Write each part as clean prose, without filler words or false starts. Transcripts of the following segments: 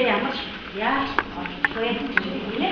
Тэдгээр ямар яаж олдох вэ гэдгийг нэ.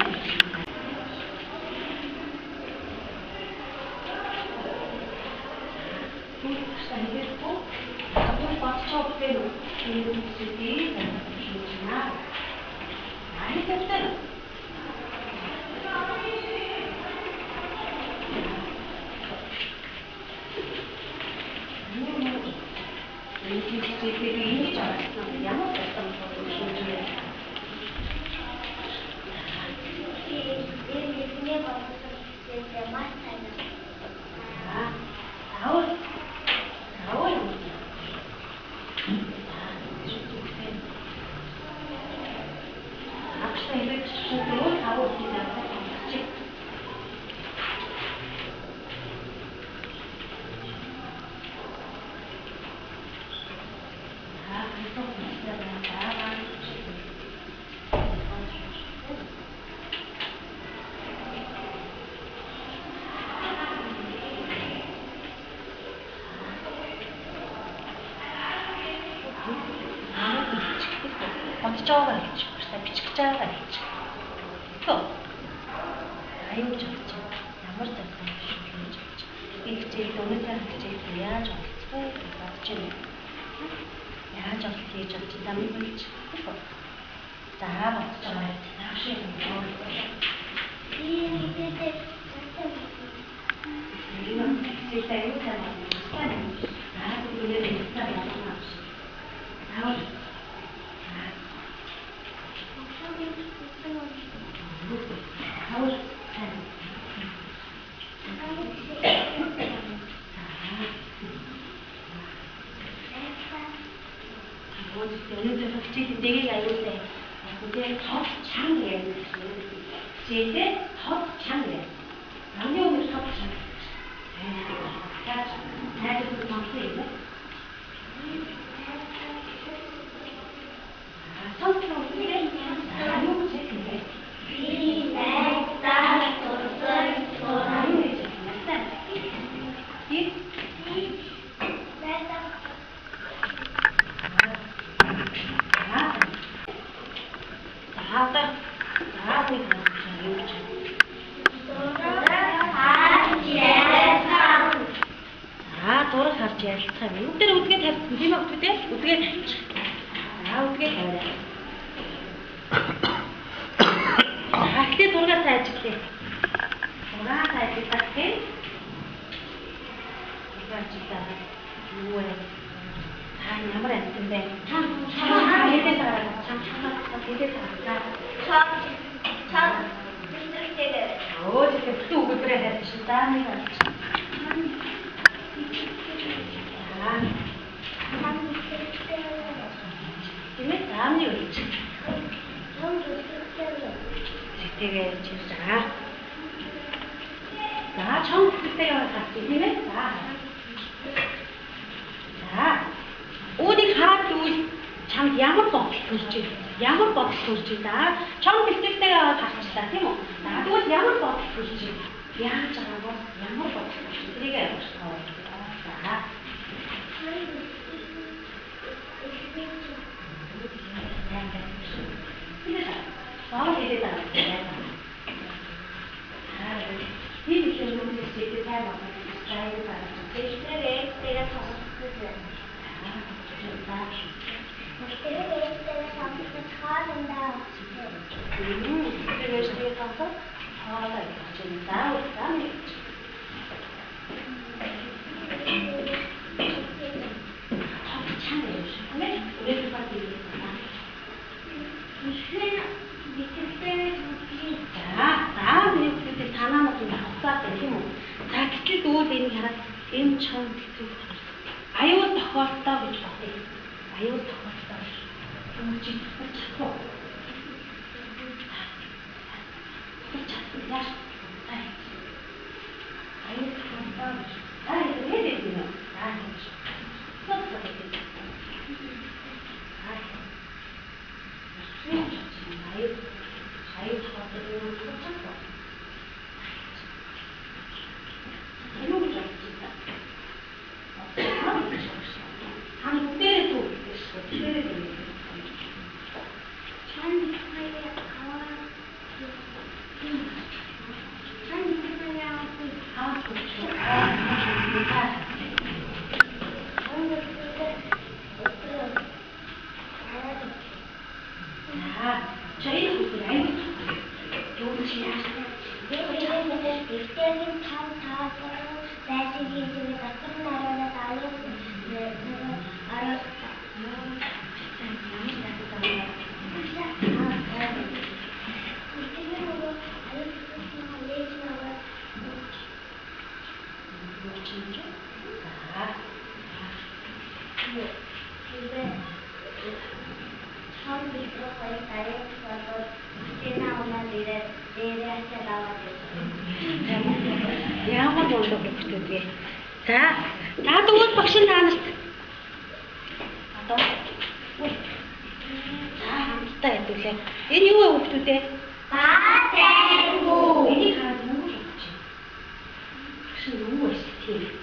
Бодцоогоо хийж, бичих чаагаа хийж. Төө. Аюул жолч. Ямар тайван шүлээж болж. Би хичээл өнөөдөр хичээл яаж олцох вэ гэж бодож байна. Яаж олох хийж болж дамын болж. За бодцоо. Наашиг юм. Дэгийг аюултай. Үгүй тод чанга яа. Жийдээ тод чанга яа. Хамгийн өмнө тод чанга. Найдвар монтой юм. Сонсон үгүй аюул чиглээ. Би найдаа тусар тусар. Дураг харж ярилцах юм. Бүгд дээр үдгээ тавьсан тийм үү те? Үдгээ тавьчих. Үдгээ тавиарай. Ахлаа дургаа сайжглаа. Дургаа сайжглах тийм. Игажтаа юу вэ? Ямар амтан бэ? Хэдэ тараа. Хэдэ тараа. Чам. Оо тийм бүтэн үгээрээ хайж даа нэг. Ini kami uji. Jadi cerita. Dah cong kita yang kasih ini dah. Dah. Odi kharat tu cang ямар бод dah. Cong kita yang kasih dah temo. Dah tu ямар бод yang cang bod ямар бод. Jadi kan. Dah. Mau jadi tak? Ini cuma sedikit saja, saya tak. Saya tak suka. Saya sampai sekarang dah. Terus dia kata, kalau cerita kami. Энэ чон гэдэг аюул тохиолдоо гэж бодъё. Аюул тохиолдоо. Үгүй чадахгүй. Яаш. Аюул тохиолдоо. Энэ хэлээд юм. 우리는 빅데이는 참 다하고 자식이 집에서 끝나려는 나는 알았다. 처음 미끄러워서 다이어트하고 이제나 오늘 내일한테 나와줘서 Ямар болдог хөвгтүүдээ. За тэгвэл багш наанаас одоо за хамтдаа хэдүүлээ. Энэ юу вэ хөвгтүүдээ? 바대구. Энийг хараад юу гэж бодож байна? Багш нь юу вэ тийм?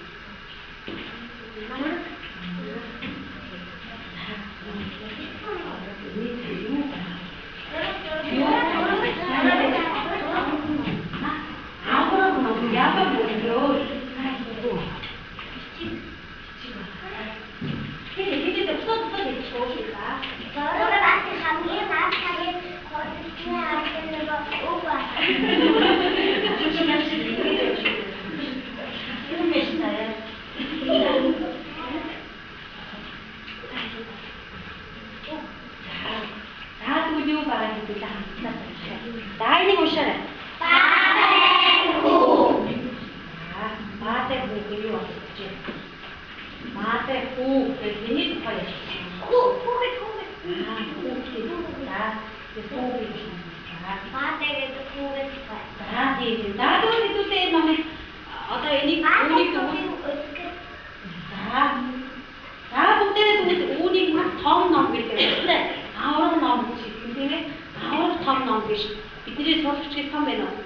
Бидний сурагчид том байна уу?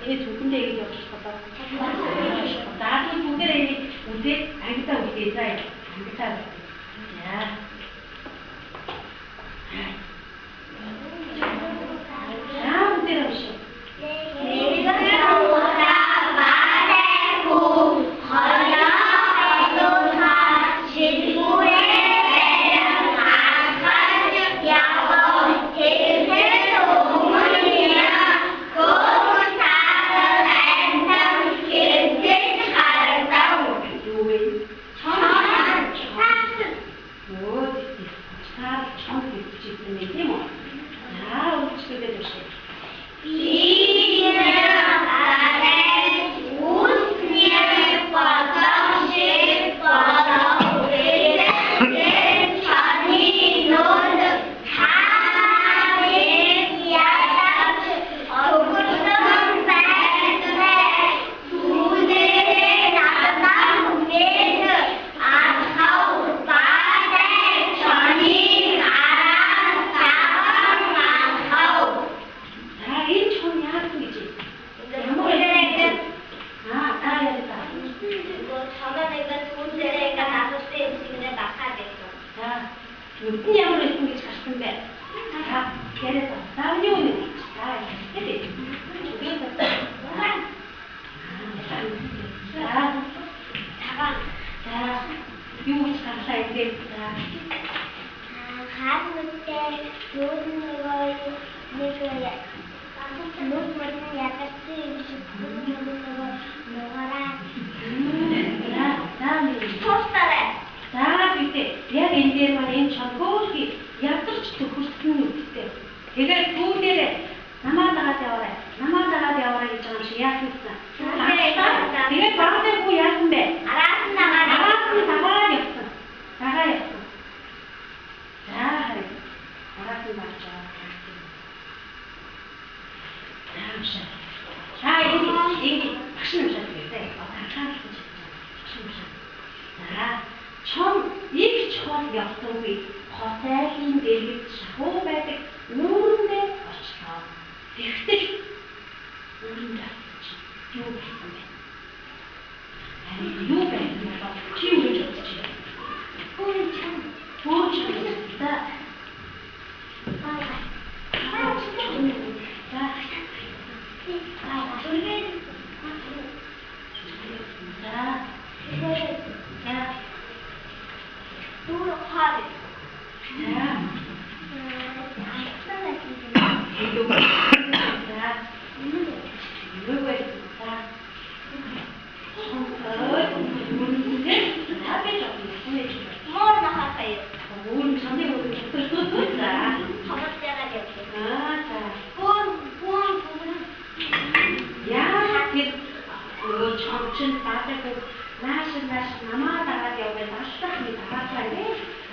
Энэ зөвхөндөө ингэж явж болох болоо. За бүгдээрээ энийг үдээ ангидаа үдээ заа. Ангидаа. За. Бүгдээрээ биш. Нүдний ямар байсан гэж гарсан бай. За, яриад заавны үнэ. За, хэвээ. За, юу гэж гарлаа энэ. За. хаалмтай нүүрнийгой нэгээ нүүр мөрний ядагтай юм шиг нүүрнийгой нугараа. Тостараа. За бидээ яг энэ дээр маань энэ чанхоолыг ядарч төхөрсөн үгтэй. Тэгээд түүнээрээ намаа дагаад яваарай гэж байгаа юм шиг яасан бэ? Тэгээд багтай хүү яасан бэ? Араас нь дагаад явсан. За харин араас нь багч байгаа. За энэ багш нь шат гэдэг. Анхаарал гэж багш. За чон их чон явсангүй хотайлын дэргэд шахуу байдаг үүрэндээ очлоо. Тэгтэл үүрэндээ юу байсан бэ? Харин юу байсан бэ? Чи юу гэж бодож байна? Өөр чон та. чинь баадаг нааш намаа дагаад явбал аллах нэг дагаалаа нэ.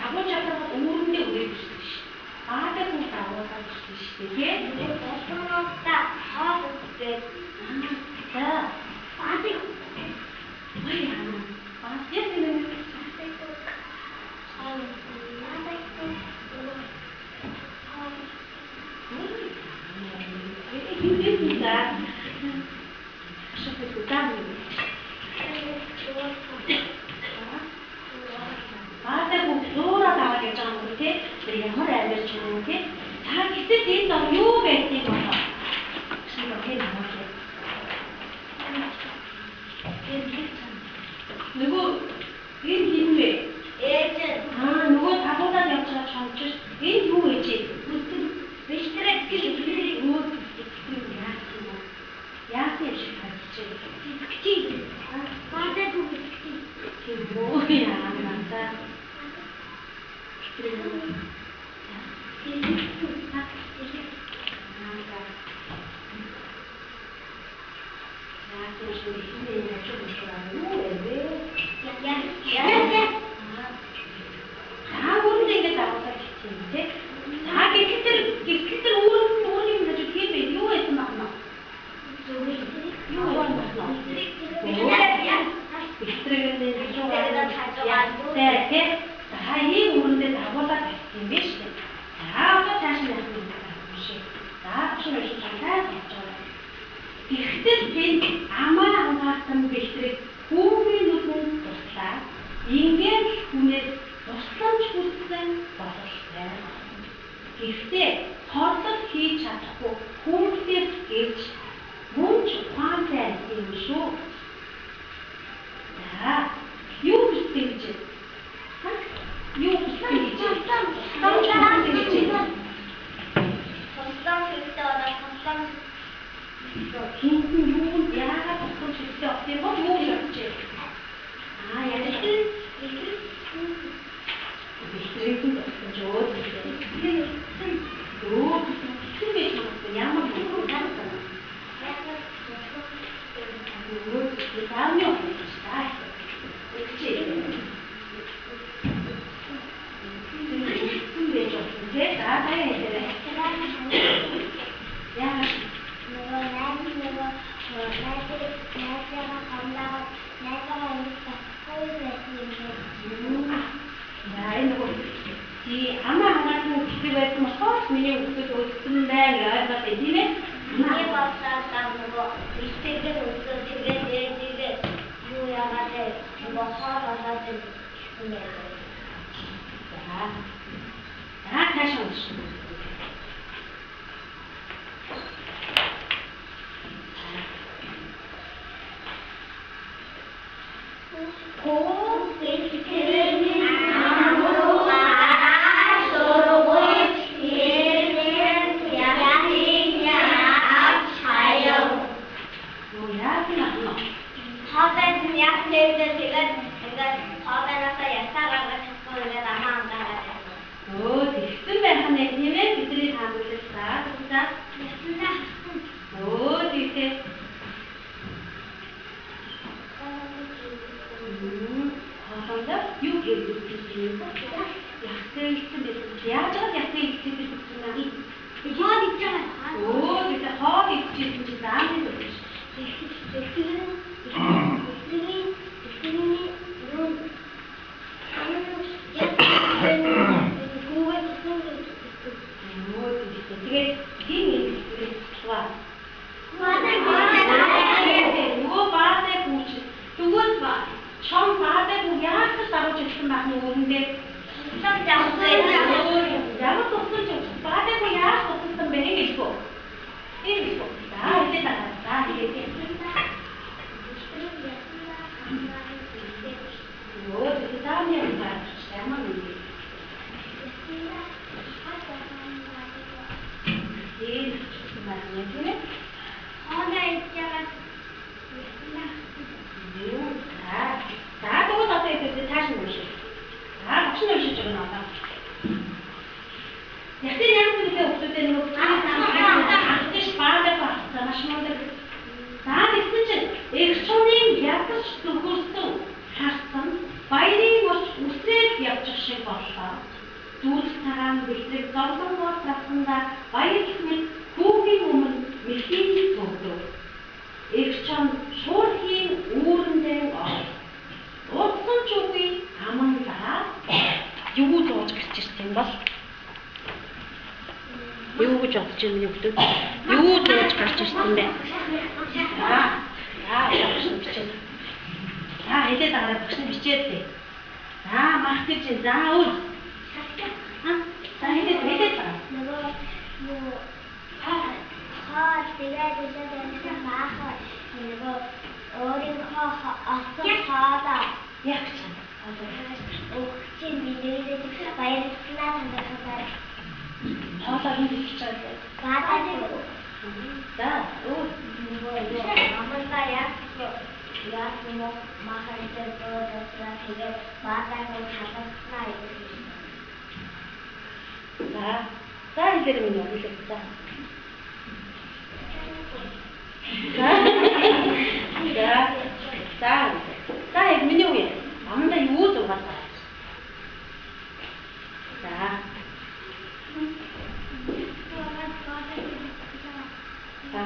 Агуу чадвар үүрэндээ үрээд ирсэн шүү. Баадаг хүн дагуулаад ирсэн шүү дээ. нөгөө босгоноодаа хаад үсгээд За баадаг ой яа. Баадаг нэг Баадаг бүх зөөрөө даваад явж байгаа юм тий. Тэр ямар амьдарч байгаа юм тий. Та гэтэл энд юу байдгийг болоо. Чи окей намайг. Нөгөө энэ хин вэ? ээж Нөгөө тагуулаад явж байгаа чамч энэ юу вэ чи? биштрэг Яасан юм шиг харагдчих. биштрэг баадаг биштрэг Тийм үү яа надаа. Гэхдээ тэнд амаа ангаасан бэлтрэг хүүгийн нүдэнд туслаа. Ингээд хүнээс тусламж хүссэн бололтой. Гэхдээ хорлол хийж чадахгүй хүүхдээс гэж мөн ч ухаантай юм шүү. За, юу гэсэн гэж? Юу гэсэн гэж? Хинтэн юу яагаад тусламж хэрэгтэй болох юм бол юу гэж бодчих. Яг л бэлтрэгэн тусламж өөр юм. Юу гэсэн байж магадгүй ямар юм гаргасан. Юу таамны өгч таа. Өгчээ. Хүн байж магадгүй таа яа. Амаа хамаатан бэлтрэг байсан болохоор миний хүүхэд өссөн байна ойлгоод тийм ээ. Миний босаасаа нөгөө биштрэг өсгөө тэгээд ээжигээ юу яагаад нөгөө хоолоод юм бэ? За таашаа унш. Тэгсэн байх нь тийм ээ бидний таамаглалаа. Тэгтээ. Хоолондоо юу гэдэг юм бэ? Яхтай хэлсэн байх. Яаж яхтай хэлсэн бэ? Хоол идэж байгаа. Тэгтээ хоол идэж чи заамын үү? За тэгсэн чинь Эгчнийн ядаж төгөрсөн харсан баярын урч үсрээд явчих шиг боллоо. Дүүрэг цагаан бэлтрэг зовлонгоор тавсандаа баярлах мэт хүүгийн өмнө мэлхийний төгдөв. Эгчон шуурхийн үүрэндээ уудсан ч үгүй аман дараа юу зууж гарч ирсэн юм бол юу гэж бодож юм юмдөө юу зууж гарч ирсэн бэ? Хэлээд байгаа багш нь бичээд дээ. За мах гэж за үл. За хэлээд байгаа. нөгөө хаа тэгээд үзээд маахаа нөгөө өөрийнхөө авсан хаада Яг чам. өгчин бидээд баярлалаа хандаад Хоолоо хийж чад. баатаа За үл. амандаа яг нөгөө маахаа дөрөвдөө тэгээд баатаа халахнаа юм. За хэлээр минь хэлээ. За яг миний үе. Аманда юу зугаад байна?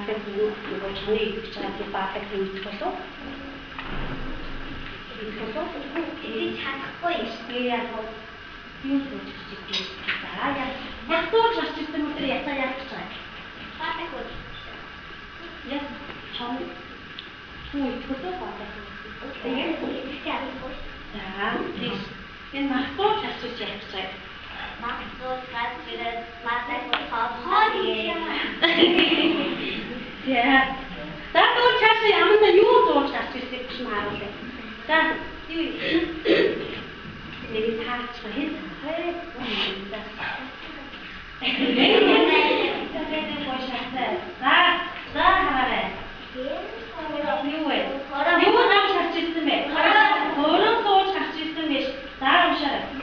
Тэгээд нөгөө чаны идэх чагаад баатаг хийх болов? Тэгээд чадахгүй яг юу гэж хэлж байгаа. Яг тууж гарч ирсэн өдөр ясаа яаж чагаа? баатаа хөө Яг чам хүү итгэдэг баатаг. Тийм. Энэ махтууж гарч ирж яаж чагаа? махтууд гарч ирээд баатаа хоо За тууж чаашаа яманда юу зууж гарч ирсэн гэж харуулъя. За юу нэг таач хэд За хараарай. Юу вэ? Юу нам гарч ирсэн бэ? Хорон сууж гарч ирсэн гэж. За уншаарай.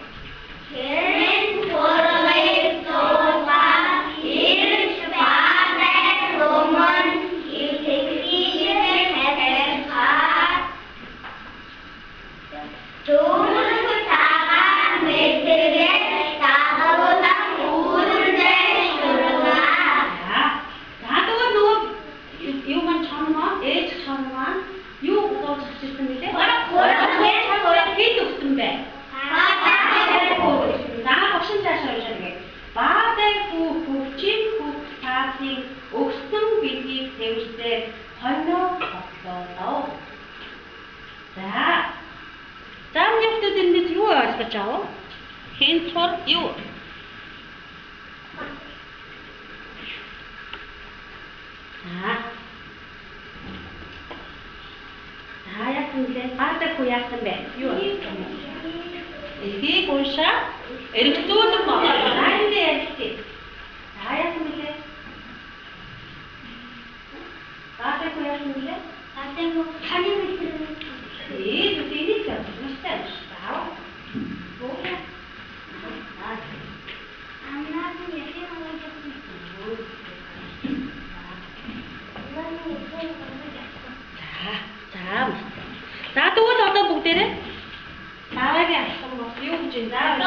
Өгсөн бидгийг тэвэрсээр хойноо бодлоо. За хүмүүст эндээс юу ойлгож авав? Хинцор юу? Яг үнэлээ. Баадаг уу яасан бэ? Юу? Эдийг уншаа. Эргцүүлэн болоо. Энд ярьчих. Яг үнэлээ. Баадаг уу яасан бэ? баатаа ханы мэдрэг Энийг мэдээ. За тэгвэл одоо бүгдээрээ дараагийн алхам бол юу гэж юм даа?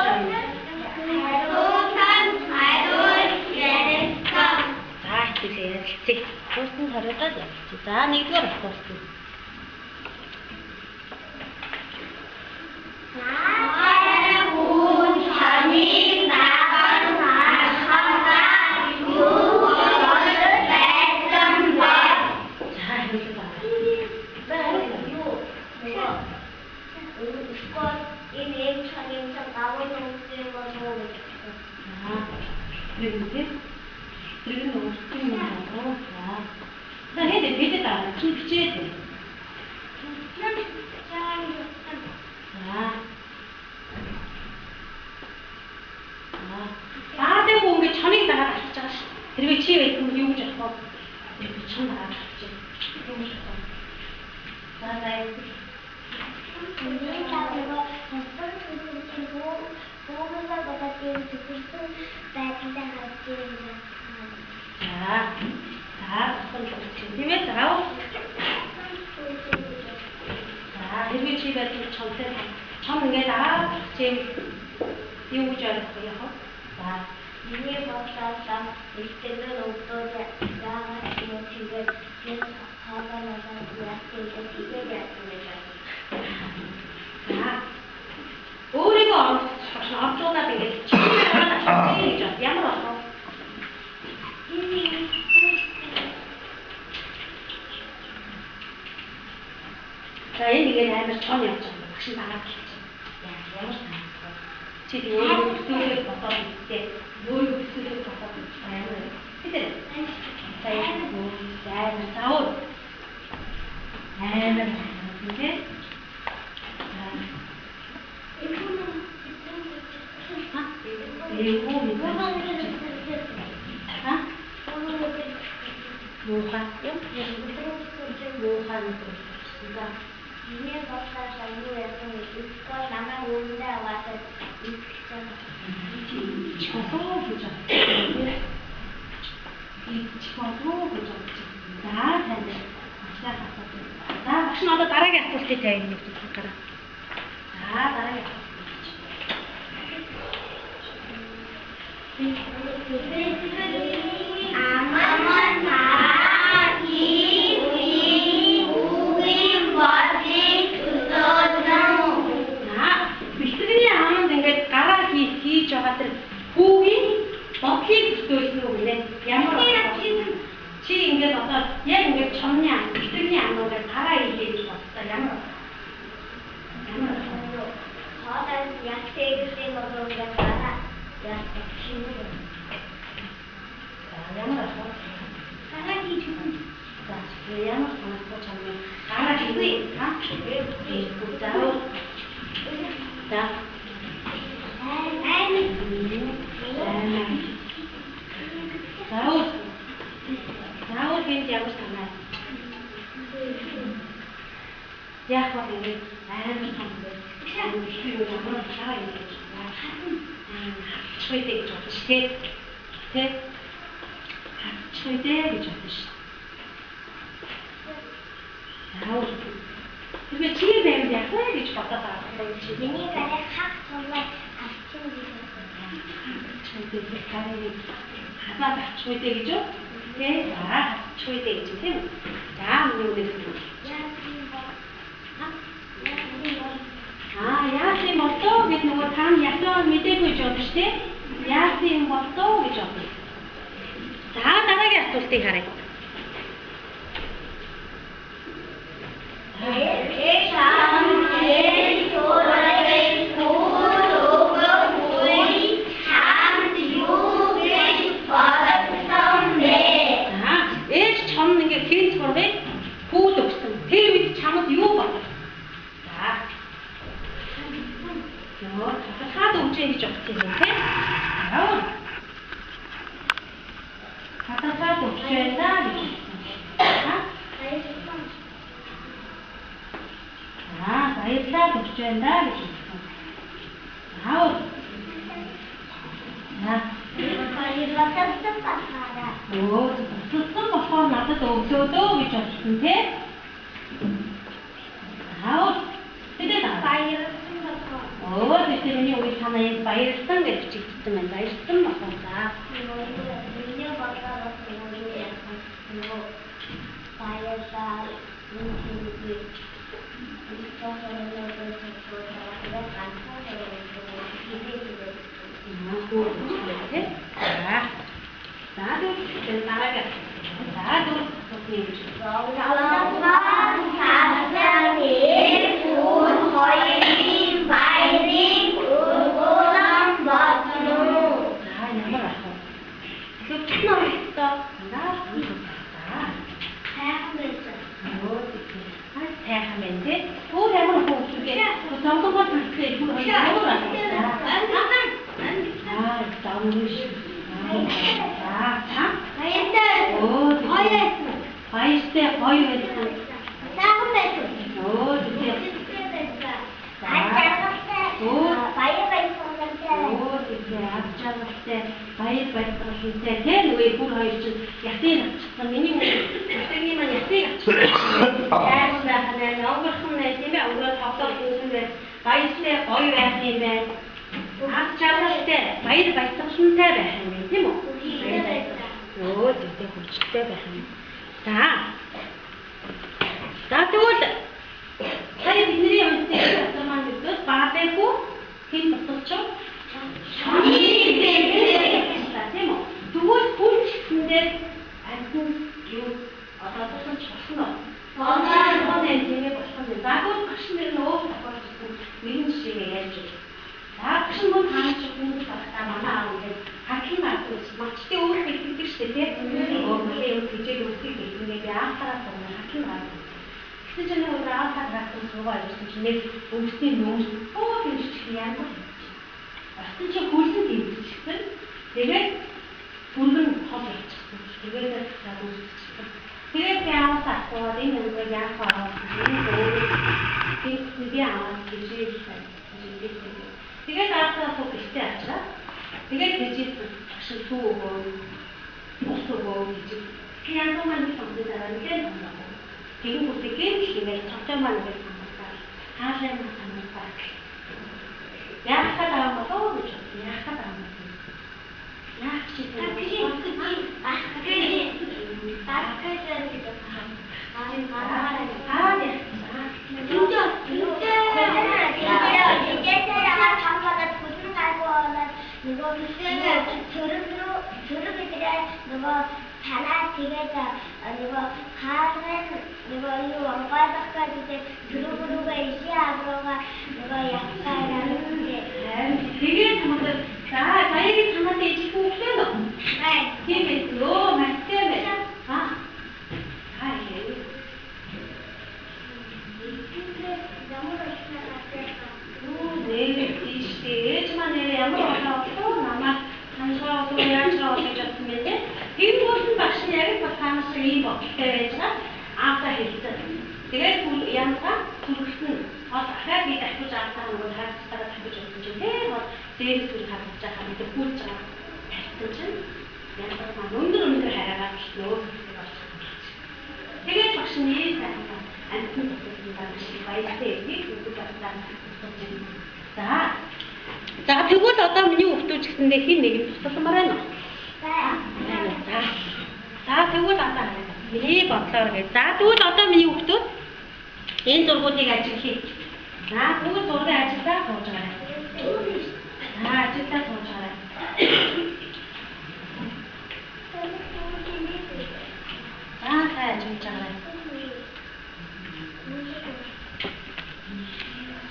За хэлээ ярилцъя. Хөөсөн хариулаад ярилцъя. За нэгдүгээр асуулт. Тэрвээ чи юу гэж асуув? Чам дагаад чи юу гэж асуув? За За, тийм ээ, заавал байсан чамтай чам ингээд тийм юу гэж ойлгох яг. За миний бодлоор ихтгэл өгдөө яагаад юм тэгээд яг хаагаалаа яг тэгээд яг за өөрийгөө орчуулаад ингээд чимээ гэж ямар болох вэ? За энэ нэг амар том явж байгаа. Багш нь дагаад хэлчихэ. Ямар санагдав? Чи өөрийгөө төсөөлөх бодоод үзтээ. Өөрийгөө төсөөлөх бодоод амар. Хэвээр. Сайн заавал. Амар тийм. Миний бодлоор самуу ясан искол намайг үүндээ аваад исксэн. Чохоо гэж байна. Чохоо гэж байна. За тань. За багш нь одоо дараагийн асуултыг тавина нэг зүйл гараа. За дараагийн асуулт. Хийж байгаа тэр хүүгийн бодлыг төсөөлсөн үг нэ. Ямар чи ингээд одоо яг ингээд чомны итгэвний амнуудаар гараа хийлээ гэж бодсон. Ямар хоолой яг тэгсэн болов уу гараа яг шинэ. За ямар гараа хийж өгнө. за ямар санахгүй чамны гараа хийвээ. За заавал гэнэ ямар санаа. Яг бол ингэ амар том байх. Юу ямар шараа юм гэж байна. Чойдээ гэж бодсон шүү дээ. Тэ? Чойдээ гэж бодсон шүү. Заавал тэгээ чи байвал яг гэж бодоод байгаа юм чи. Миний гараа хак томлоо авчин гэж чойдээ гараа хасаад чойдээ гэж үү? Тэ? За чойдээ гэж тийм үү? За миний үнэ яасан болтоо гэж нөгөө таан ясан мэдээгүй гэж бодсон шүү дээ. Яасан болтоо гэж бодсон. За дараагийн асуултыг харъя. Ээж чам ингээ хэн сургыг хүүд өгсөн. Тэр үед чамд юу байна? За. Нөө хаад өгчэй гэж бодсон юм тийм. Аа. Хатасаад өгчэй даа гэж. Баярлалаа өгч байна даа гэж хэлсэн. Аа. баярлалаа басаараа. Туссан болохоор надад өглөөдөө гэж бодсон тийм. Аа. Тэгээд баярлалаа басаа. тэгэхээр миний үе санаа яг баярлсан гэж чигдсэн байна. Баярлсан болохоор за. Миний бодлоор бас юу яасан. Баярлалаа. тоглоод ирсэн байх. Баяртай гоё байх юм байна. Ах чаргалтай, баяр баясгалантай байх юм байна, тийм үү? Өө, тэгтээ хүчтэй байх юм. За тэгвэл сая бидний үнэтэй дотор маань гэдэг баабайгүй хин тусалч тийм үү? Тэгвэл хүн чигээр амьд юу одоо тусалж болсон уу? Оноо нэмээ болох юм. Загвар багш нар нөө тохиолдсон нэгэн жишээ ярьж байна. Багш нар хаач хүмүүс багтаа манай аав ингээд хаким авч мачтын өөр хэлдэг шүү дээ тийм. Өөрөөр юм хичээл өгдөг гэдэг би аахтараа томно хаким авч. Тэгэж нэг удаа аахтараа томсгоо ажилласан чинь нэг өвсний нөөц тийм жижиг юм. Артын чи хөлсөн дэмжчихсэн. Тэгээд бүргэн хол явчихсан. Тэгээд цаад үүсчихсэн. Тэгээд яавал асууад энэ нэг яах вэ? Би аваад гэж тэгээд аахтараа тог ихтэй ачаа. Тэгээд тэгж багш сүү өгөө. Ус өгөө гэж. Яагаад маань сондог дараа нэг юм байна. Тэгээд үсгэн хэмээн цогтой маань гэж санагдаа. Хаалаа маань санагдаа. Яахад авах гэж яахад авах. Яах чи Танаа тэгээд нөгөө хаалгын нөгөө юу амгаадахгаа гэдэг дөрөврүүгээ ишээ авруугаа нөгөө яхаа тэгээд хамаатай за баярыг хамаатай ижих хүүхдээ нөө тийм ээ нөө маттай байна ээж маань ямар болоо намайг хангаа яаж гэж бодсон бэ те тэр бүхэн багш яг батханаас ийм бодолтой байж байгаа аавда хэлсэн. Тэгээд янзгаа түргсэн хол ахаа би дахиж аавтаа нөгөө хаагцтайгаа тавьж өгсөн чинь те хол дээрс түр хаагч байгаа мэдээ пүүлж байгаа тавьсан чинь янзгаа маань өндөр хараагаад нөгөө тэгээд багш нь амтны тусалсан багш баяртай эдийг үгүй багтаа за тэгвэл одоо миний хүүхдүүд гэсэндээ хин нэг нь тусалмаар байна уу? За тэгвэл одоо миний бодлоор гэж. За тэгвэл одоо миний хүүхдүүд энэ зургуудыг ажиглая. За тэгвэл зургийн ажилдаа сууж байгаа. За ажилдаа сууж байгаа. За сайн ажиллаж байгаа.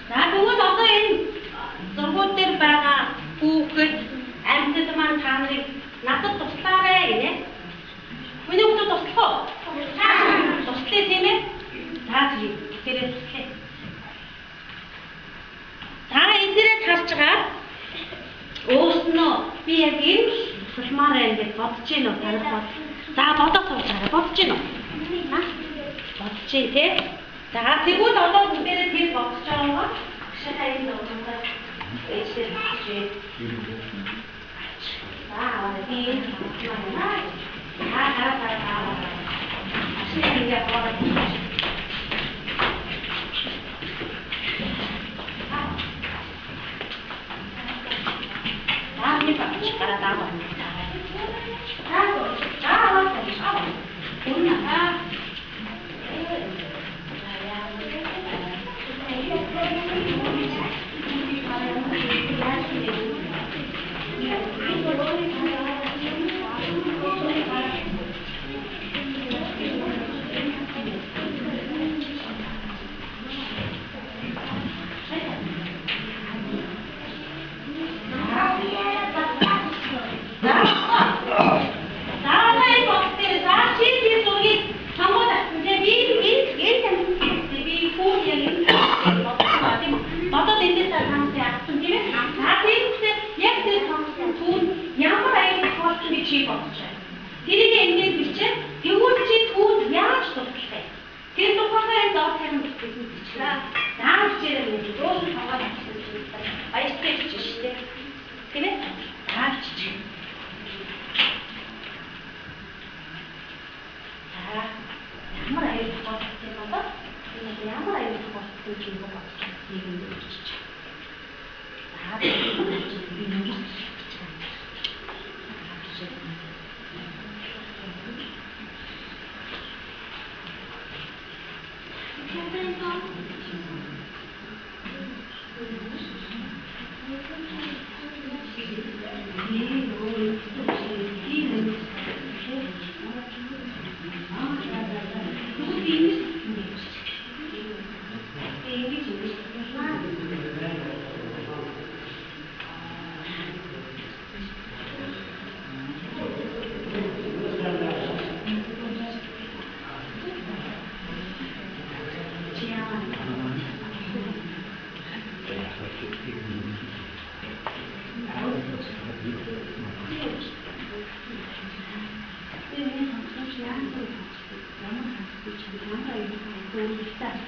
За тэгвэл одоо энэ зургууд дээр байгаа хүүхэд амьтад маань та нарыг надад туслаарай гинэ. Миний хүүхэд туслах уу? Туслая тийм ээ? За тийм. Тэрээ туслая. За энэ дээрээ харж байгаа. Өөрснөө би яг энэ тусламаар байна гэж бодож байна уу? Танах бод. За бодож сууж байгаа. Бодож байна уу? Бодож байна тий. За тэгвэл одоо бүгдээрээ тэр бодож байгаа. Шахаа энэ зургуудаа ээжтэй хийчихээ. Ini ямар аюул болох вэ? Ujung kok ini tapi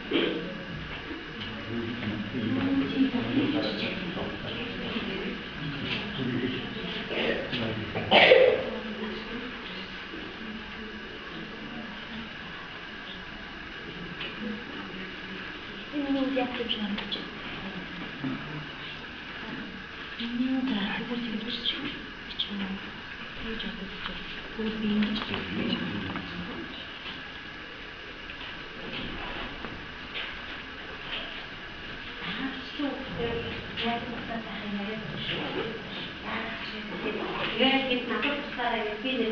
ini